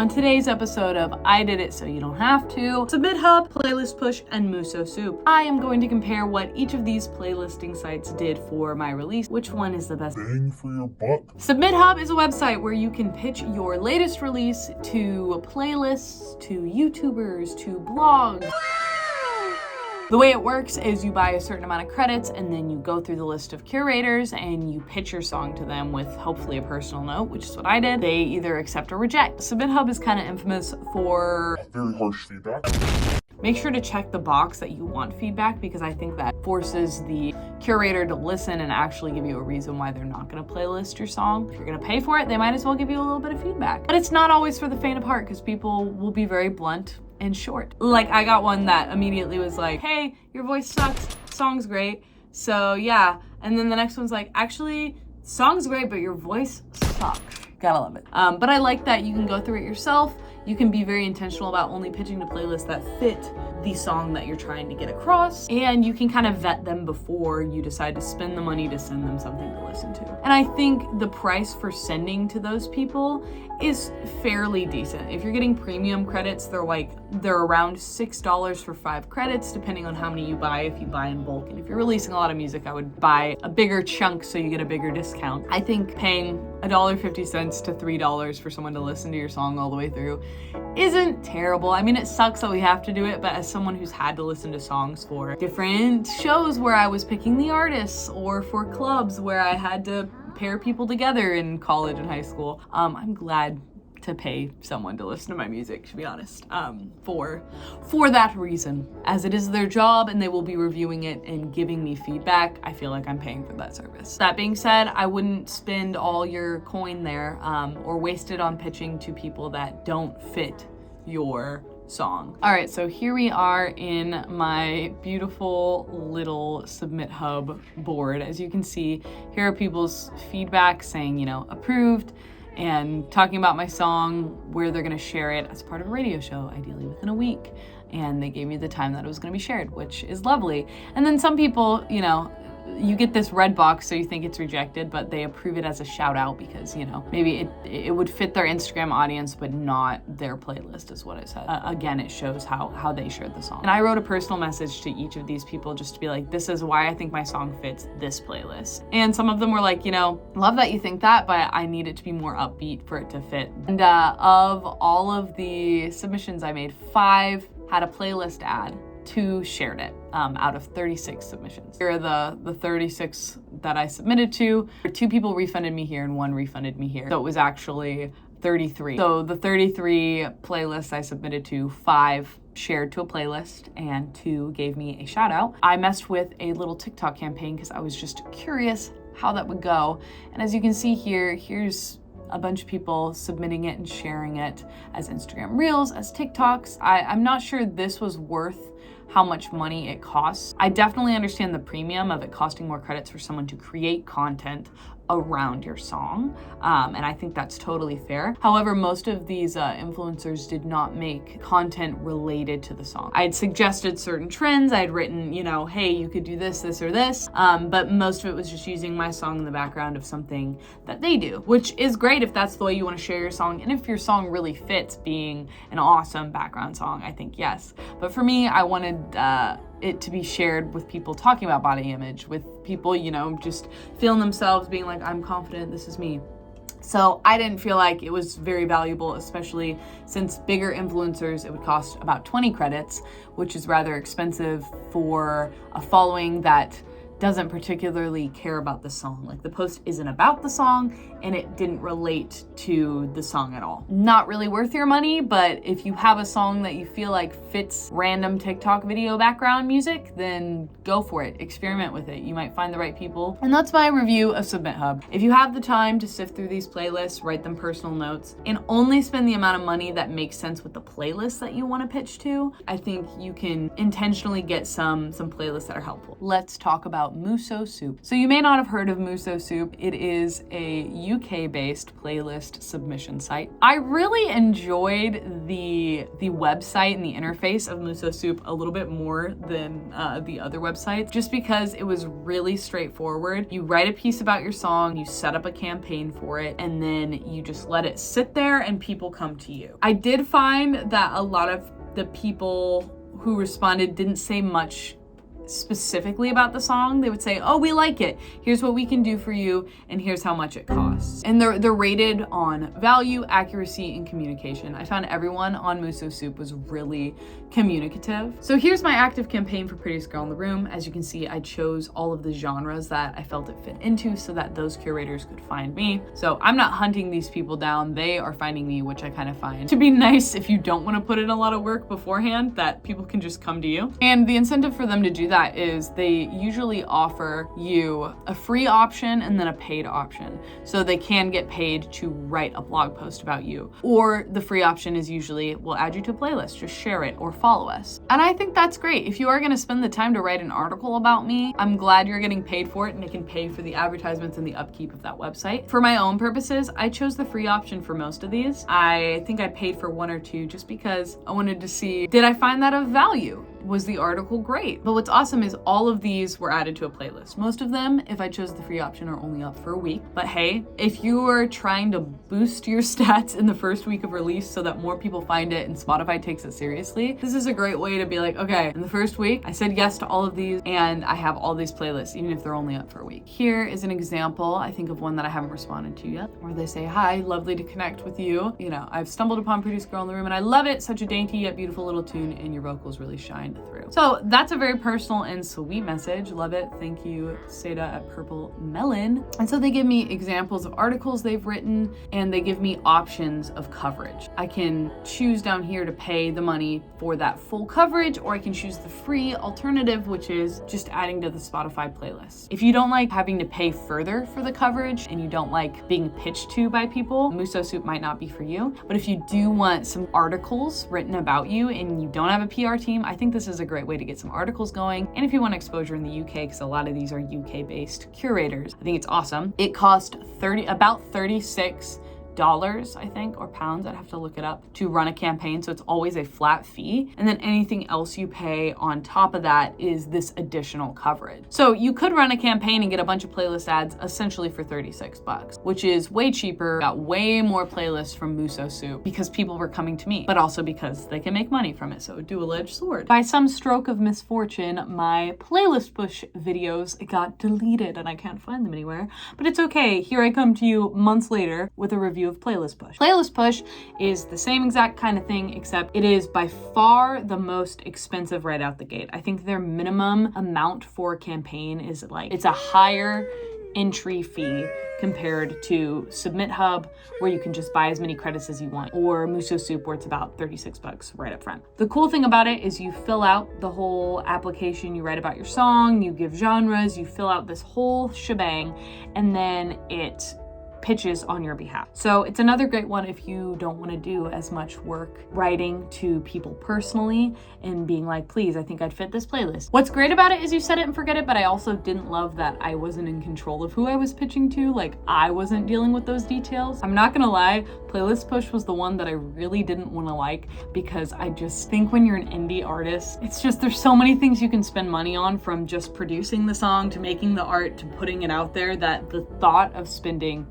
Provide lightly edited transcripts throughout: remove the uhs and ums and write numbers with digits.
on today's episode of I Did It So You Don't Have To, Submithub, Playlist Push, and Muso Soup. I am going to compare what each of these playlisting sites did for my release. Which one is the best bang for your buck? Submithub is a website where you can pitch your latest release to playlists, to YouTubers, to blogs. The way it works is you buy a certain amount of credits and then you go through the list of curators and you pitch your song to them with hopefully a personal note, which is what I did. They either accept or reject. Submithub is kind of infamous for very harsh feedback. Make sure to check the box that you want feedback, because I think that forces the curator to listen and actually give you a reason why they're not going to playlist your song. If you're going to pay for it, they might as well give you a little bit of feedback. But it's not always for the faint of heart, because people will be very blunt and short. Like, I got one that immediately was like, hey, your voice sucks, song's great, so yeah. And then the next one's like, actually, song's great, but your voice sucks. Gotta love it. But I like that you can go through it yourself. You can be very intentional about only pitching to playlists that fit the song that you're trying to get across, and you can kind of vet them before you decide to spend the money to send them something to listen to. And I think the price for sending to those people is fairly decent. If you're getting premium credits, they're around $6 for 5 credits, depending on how many you buy, if you buy in bulk. And if you're releasing a lot of music, I would buy a bigger chunk so you get a bigger discount. I think paying $1.50 to $3 for someone to listen to your song all the way through isn't terrible. I mean, it sucks that we have to do it, but as someone who's had to listen to songs for different shows where I was picking the artists, or for clubs where I had to pair people together in college and high school, I'm glad to pay someone to listen to my music, to be honest, for that reason. As it is their job and they will be reviewing it and giving me feedback, I feel like I'm paying for that service. That being said, I wouldn't spend all your coin there or waste it on pitching to people that don't fit your song. All right, so here we are in my beautiful little Submithub board. As you can see, here are people's feedback saying, you know, approved, and talking about my song, where they're gonna share it as part of a radio show, ideally within a week. And they gave me the time that it was gonna be shared, which is lovely. And then some people, you know, you get this red box, so you think it's rejected, but they approve it as a shout out because, you know, maybe it would fit their Instagram audience, but not their playlist is what it said. Again, it shows how they shared the song. And I wrote a personal message to each of these people just to be like, this is why I think my song fits this playlist. And some of them were like, you know, love that you think that, but I need it to be more upbeat for it to fit. And of all of the submissions I made, 5 had a playlist ad, 2 shared it out of 36 submissions. Here are the 36 that I submitted to. 2 people refunded me here and 1 refunded me here. So it was actually 33. So the 33 playlists I submitted to, 5 shared to a playlist and 2 gave me a shout out. I messed with a little TikTok campaign because I was just curious how that would go. And as you can see here, here's a bunch of people submitting it and sharing it as Instagram Reels, as TikToks. I'm not sure this was worth how much money it costs. I definitely understand the premium of it costing more credits for someone to create content around your song, and I think that's totally fair. However, most of these influencers did not make content related to the song. I had suggested certain trends. I had written, you know, hey, you could do this, this, or this, but most of it was just using my song in the background of something that they do, which is great if that's the way you want to share your song, and if your song really fits being an awesome background song, I think yes. But for me, I wanted it to be shared with people talking about body image, with people, you know, just feeling themselves, being like, I'm confident, this is me. So I didn't feel like it was very valuable, especially since bigger influencers, it would cost about 20 credits, which is rather expensive for a following that doesn't particularly care about the song. Like, the post isn't about the song and it didn't relate to the song at all. Not really worth your money, but if you have a song that you feel like fits random TikTok video background music, then go for it. Experiment with it. You might find the right people. And that's my review of Submithub. If you have the time to sift through these playlists, write them personal notes, and only spend the amount of money that makes sense with the playlist that you want to pitch to, I think you can intentionally get some playlists that are helpful. Let's talk about about Muso Soup. So you may not have heard of Muso Soup. It is a UK-based playlist submission site. I really enjoyed the website and the interface of Muso Soup a little bit more than the other websites, just because it was really straightforward. You write a piece about your song, you set up a campaign for it, and then you just let it sit there and people come to you. I did find that a lot of the people who responded didn't say much specifically about the song. They would say, oh, we like it. Here's what we can do for you, and here's how much it costs. And they're rated on value, accuracy, and communication. I found everyone on Muso Soup was really communicative. So here's my active campaign for Prettiest Girl in the Room. As you can see, I chose all of the genres that I felt it fit into so that those curators could find me. So I'm not hunting these people down. They are finding me, which I kind of find to be nice if you don't want to put in a lot of work beforehand, that people can just come to you. And the incentive for them to do that is they usually offer you a free option and then a paid option. So they can get paid to write a blog post about you. Or the free option is usually, we'll add you to a playlist, just share it or follow us. And I think that's great. If you are going to spend the time to write an article about me, I'm glad you're getting paid for it, and it can pay for the advertisements and the upkeep of that website. For my own purposes, I chose the free option for most of these. I think I paid for one or two just because I wanted to see, did I find that of value? Was the article great? But what's awesome is all of these were added to a playlist. Most of them, if I chose the free option, are only up for a week. But hey, if you are trying to boost your stats in the first week of release so that more people find it and Spotify takes it seriously, this is a great way to be like, okay, in the first week, I said yes to all of these and I have all these playlists, even if they're only up for a week. Here is an example, I think, of one that I haven't responded to yet, where they say, hi, lovely to connect with you. You know, I've stumbled upon Prettiest Girl in the Room and I love it. Such a dainty yet beautiful little tune, and your vocals really shine through. So that's a very personal and sweet message. Love it. Thank you, Seda at Purple Melon. And so they give me examples of articles they've written, and they give me options of coverage. I can choose down here to pay the money for that full coverage, or I can choose the free alternative, which is just adding to the Spotify playlist. If you don't like having to pay further for the coverage and you don't like being pitched to by people, Muso Soup might not be for you. But if you do want some articles written about you and you don't have a PR team, I think this is a great way to get some articles going. And if you want exposure in the UK, because a lot of these are UK-based curators, I think it's awesome. It cost about $36, I think, or pounds, I'd have to look it up, to run a campaign. So it's always a flat fee. And then anything else you pay on top of that is this additional coverage. So you could run a campaign and get a bunch of playlist ads essentially for $36, which is way cheaper. Got way more playlists from Muso Soup because people were coming to me, but also because they can make money from it. So dual-edged sword. By some stroke of misfortune, my playlist push videos got deleted and I can't find them anywhere, but it's okay. Here I come to you months later with a review of Playlist Push. Playlist Push is the same exact kind of thing, except it is by far the most expensive right out the gate. I think their minimum amount for a campaign is like, it's a higher entry fee compared to Submithub, where you can just buy as many credits as you want, or Muso Soup, where it's about $36 right up front. The cool thing about it is you fill out the whole application, you write about your song, you give genres, you fill out this whole shebang, and then it pitches on your behalf. So it's another great one if you don't want to do as much work writing to people personally and being like, please, I think I'd fit this playlist. What's great about it is you set it and forget it, but I also didn't love that I wasn't in control of who I was pitching to. Like, I wasn't dealing with those details. I'm not gonna lie, Playlist Push was the one that I really didn't want to like, because I just think when you're an indie artist, it's just, there's so many things you can spend money on, from just producing the song to making the art to putting it out there, that the thought of spending,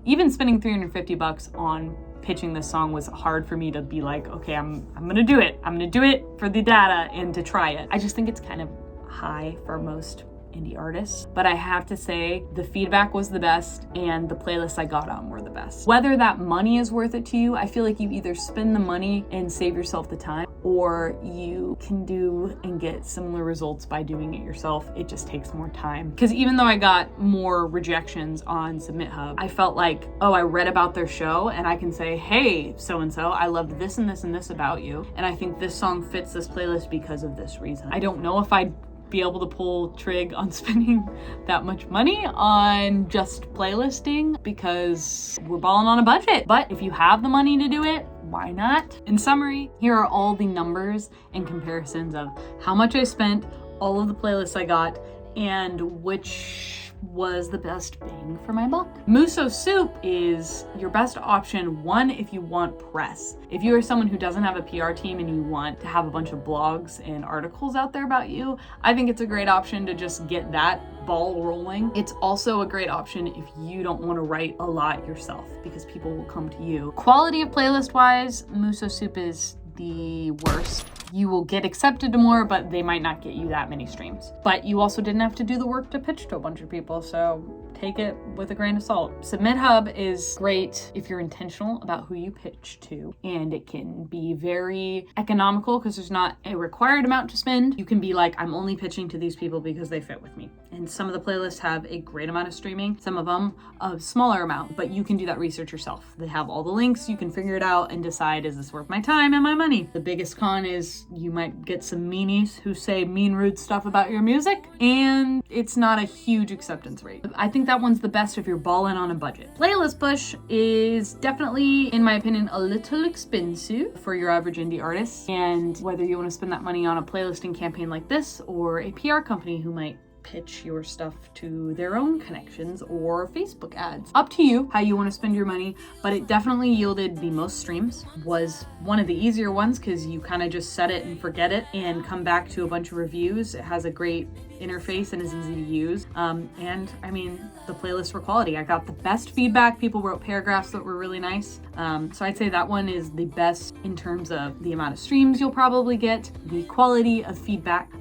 even spending $350 on pitching this song was hard for me to be like, okay, I'm gonna do it. I'm gonna do it for the data and to try it. I just think it's kind of high for most indie artists, but I have to say the feedback was the best and the playlists I got on were the best. Whether that money is worth it to you, I feel like you either spend the money and save yourself the time, or you can do and get similar results by doing it yourself. It just takes more time. Because even though I got more rejections on Submithub, I felt like, oh, I read about their show and I can say, hey, so-and-so, I loved this and this and this about you, and I think this song fits this playlist because of this reason. I don't know if I'd be able to pull trig on spending that much money on just playlisting, because we're balling on a budget. But if you have the money to do it, why not? In summary, here are all the numbers and comparisons of how much I spent, all of the playlists I got, and which was the best bang for my buck. Muso Soup is your best option, one, if you want press. If you are someone who doesn't have a PR team and you want to have a bunch of blogs and articles out there about you, I think it's a great option to just get that ball rolling. It's also a great option if you don't want to write a lot yourself, because people will come to you. Quality of playlist wise, Muso Soup is the worst. You will get accepted to more, but they might not get you that many streams. But you also didn't have to do the work to pitch to a bunch of people, so take it with a grain of salt. Submithub is great if you're intentional about who you pitch to, and it can be very economical because there's not a required amount to spend. You can be like, I'm only pitching to these people because they fit with me. And some of the playlists have a great amount of streaming, some of them a smaller amount, but you can do that research yourself. They have all the links, you can figure it out and decide, is this worth my time and my money? The biggest con is you might get some meanies who say mean, rude stuff about your music, and it's not a huge acceptance rate. I think that one's the best if you're balling on a budget. Playlist push is definitely, in my opinion, a little expensive for your average indie artist, and whether you want to spend that money on a playlisting campaign like this or a PR company who might pitch your stuff to their own connections or Facebook ads. Up to you how you want to spend your money, but it definitely yielded the most streams. Was one of the easier ones because you kind of just set it and forget it and come back to a bunch of reviews. It has a great interface and is easy to use. And I mean, the playlists were quality. I got the best feedback. People wrote paragraphs that were really nice. So I'd say that one is the best in terms of the amount of streams you'll probably get, the quality of feedback.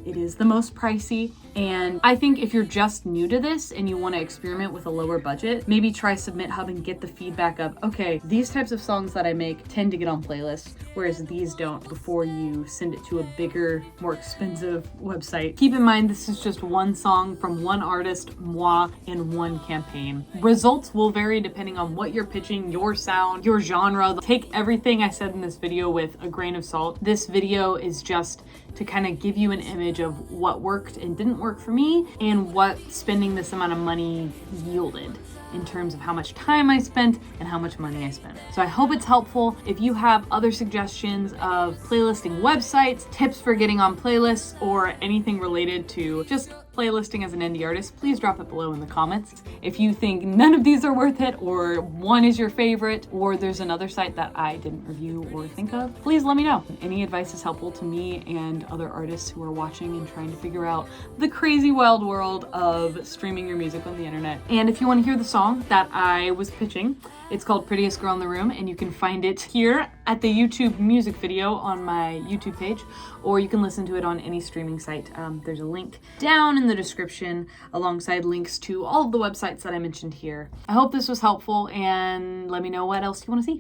It is the most pricey. And I think if you're just new to this and you want to experiment with a lower budget, maybe try Submithub and get the feedback of, okay, these types of songs that I make tend to get on playlists, whereas these don't, before you send it to a bigger, more expensive website. Keep in mind, this is just one song from one artist, moi, in one campaign. Results will vary depending on what you're pitching, your sound, your genre. Take everything I said in this video with a grain of salt. This video is just to kind of give you an image of what worked and didn't work for me and what spending this amount of money yielded in terms of how much time I spent and how much money I spent. So I hope it's helpful. If you have other suggestions of playlisting websites, tips for getting on playlists, or anything related to just playlisting as an indie artist, please drop it below in the comments. If you think none of these are worth it, or one is your favorite, or there's another site that I didn't review or think of, please let me know. Any advice is helpful to me and other artists who are watching and trying to figure out the crazy wild world of streaming your music on the internet. And if you want to hear the song that I was pitching, it's called Prettiest Girl in the Room, and you can find it here at the YouTube music video on my YouTube page, or you can listen to it on any streaming site. There's a link down in the description alongside links to all of the websites that I mentioned here. I hope this was helpful, and let me know what else you want to see.